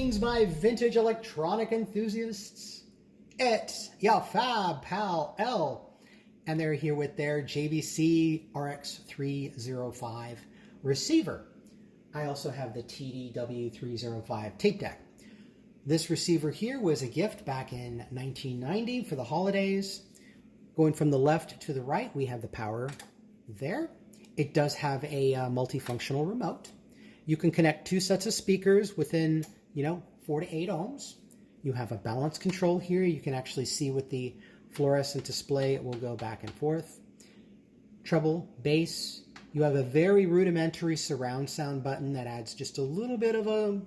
Greetings, my vintage electronic enthusiasts. It's your Fab Pal L, and they're here with their JVC RX-305 receiver. I also have the TD-W305 tape deck. This receiver here was a gift back in 1990 for the holidays. Going from the left to the right, we have the power there. It does have a multifunctional remote. You can connect two sets of speakers within, 4 to 8 ohms. You have a balance control here. You can actually see with the fluorescent display, it will go back and forth. Treble, bass. You have a very rudimentary surround sound button that adds just a little bit of a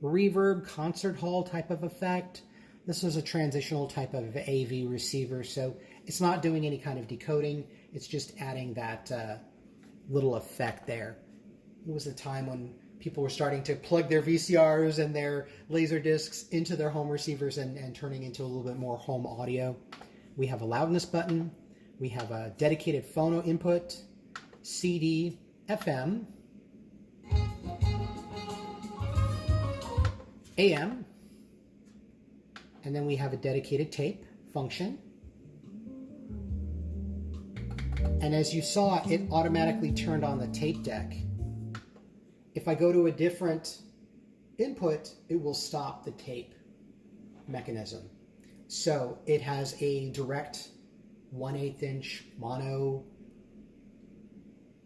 reverb, concert hall type of effect. This is a transitional type of AV receiver, so it's not doing any kind of decoding. It's just adding that little effect there. It was a time when people were starting to plug their VCRs and their laser discs into their home receivers and turning into a little bit more home audio. We have a loudness button. We have a dedicated phono input, CD, FM, AM, and then we have a dedicated tape function. And as you saw, it automatically turned on the tape deck. If I go to a different input, it will stop the tape mechanism. So it has a direct 1/8 inch mono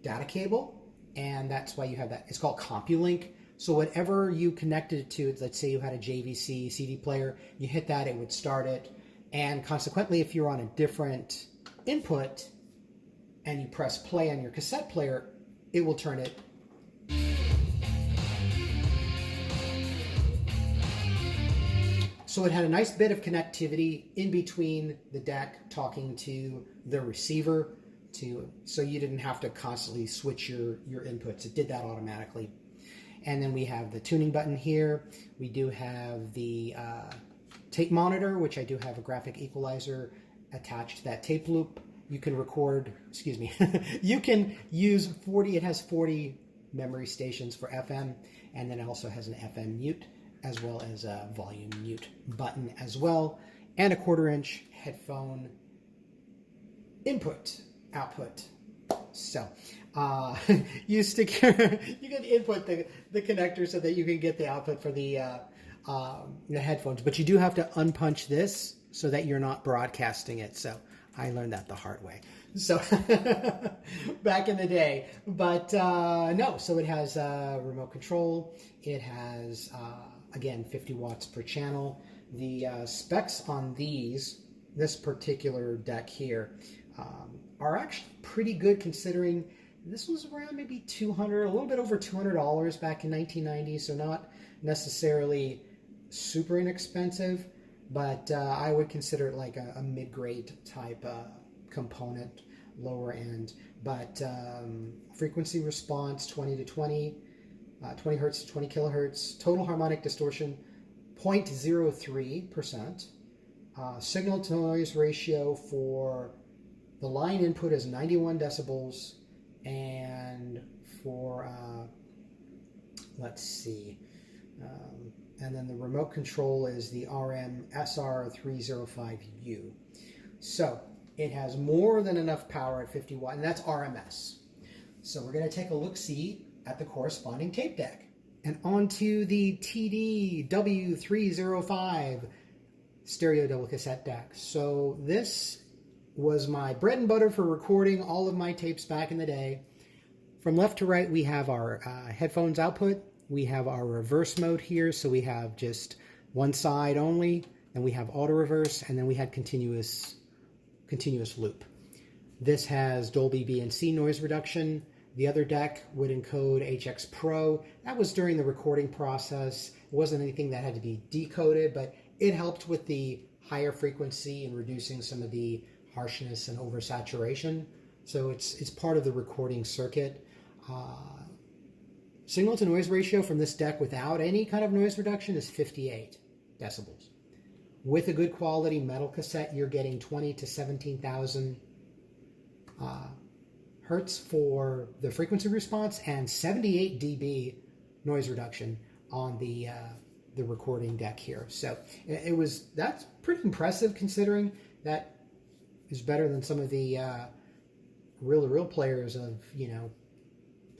data cable, and that's why you have that. It's called CompuLink. So whatever you connected it to, let's say you had a JVC CD player, you hit that, it would start it. And consequently, if you're on a different input and you press play on your cassette player, it will turn it. So it had a nice bit of connectivity in between the deck talking to the receiver, so you didn't have to constantly switch your inputs. It did that automatically. And then we have the tuning button here. We do have the tape monitor, which I do have a graphic equalizer attached to that tape loop. You can record, you can use 40, it has 40 memory stations for FM, and then it also has an FM mute, as well as a volume mute button as well, and a 1/4 inch headphone output. So you stick you can input the connector so that you can get the output for the headphones, but you do have to unpunch this so that you're not broadcasting it. So I learned that the hard way. So back in the day, but no, so it has remote control. It has, again, 50 watts per channel. The specs on this particular deck here are actually pretty good, considering this was around maybe $200, a little bit over $200 back in 1990, so not necessarily super inexpensive, but I would consider it like a mid-grade type component, lower end. But frequency response 20 to 20, 20 hertz to 20 kilohertz, total harmonic distortion 0.03%, signal to noise ratio for the line input is 91 decibels, and for and then the remote control is the RM-SR305U. So it has more than enough power at 50 watt, and that's RMS. So we're going to take a look-see at the corresponding tape deck. And onto the TD-W305 stereo double cassette deck. So this was my bread and butter for recording all of my tapes back in the day. From left to right, we have our headphones output. We have our reverse mode here, so we have just one side only, and we have auto reverse, and then we had continuous loop. This has Dolby B&C noise reduction. The other deck would encode HX Pro. That was during the recording process. It wasn't anything that had to be decoded, but it helped with the higher frequency and reducing some of the harshness and oversaturation. So it's part of the recording circuit. Signal to noise ratio from this deck without any kind of noise reduction is 58 decibels. With a good quality metal cassette, you're getting 20 to 17,000 hertz for the frequency response and 78 dB noise reduction on the the recording deck here. So that's pretty impressive considering that is better than some of the real players of, the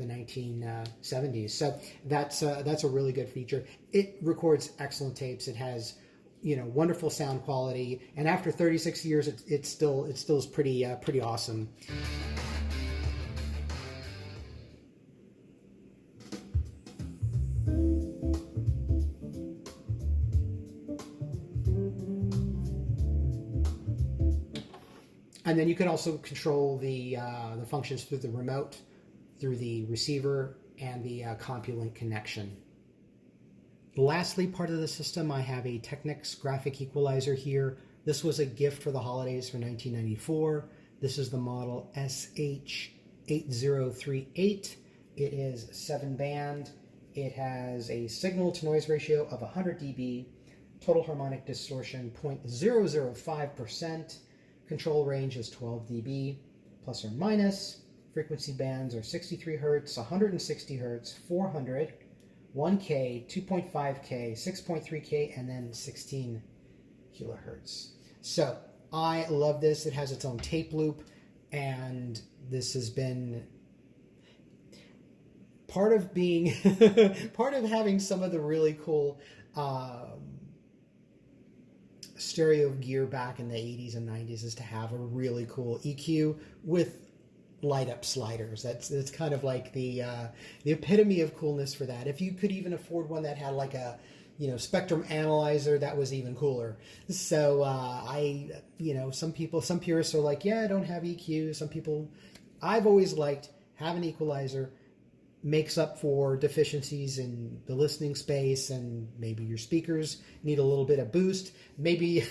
1970s. So that's a really good feature. It records excellent tapes. It has, wonderful sound quality, and after 36 years, it still is pretty awesome. And then you can also control the functions through the remote, through the receiver, and the CompuLink connection. Lastly, part of the system, I have a Technics graphic equalizer here. This was a gift for the holidays for 1994. This is the model SH8038. It is 7-band. It has a signal to noise ratio of 100 dB, total harmonic distortion 0.005%. Control range is 12 dB, plus or minus. Frequency bands are 63 Hz, 160 Hz, 400, 1K, 2.5K, 6.3K, and then 16 kilohertz. So I love this. It has its own tape loop, and this has been part of being part of having some of the really cool stereo gear back in the 80s and 90s is to have a really cool EQ with light up sliders. That's kind of like the epitome of coolness for that. If you could even afford one that had like a spectrum analyzer, that was even cooler. So some purists are like, yeah, I don't have EQ. Some people, I've always liked have an equalizer, makes up for deficiencies in the listening space, and maybe your speakers need a little bit of boost. Maybe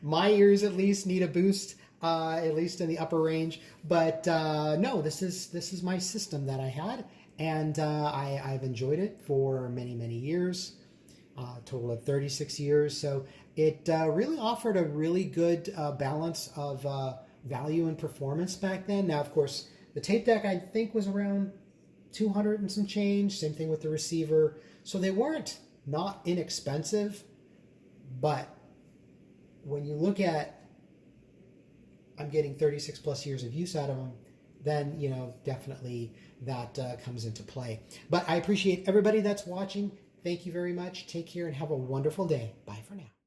my ears at least need a boost, at least in the upper range. But no, this is my system that I had, and I've enjoyed it for many, many years, total of 36 years. So it really offered a really good balance of value and performance back then. Now, of course, the tape deck I think was around 200 and some change. Same thing with the receiver. So they weren't not inexpensive, but when you look at, I'm getting 36 plus years of use out of them, then, definitely that comes into play. But I appreciate everybody that's watching. Thank you very much. Take care and have a wonderful day. Bye for now.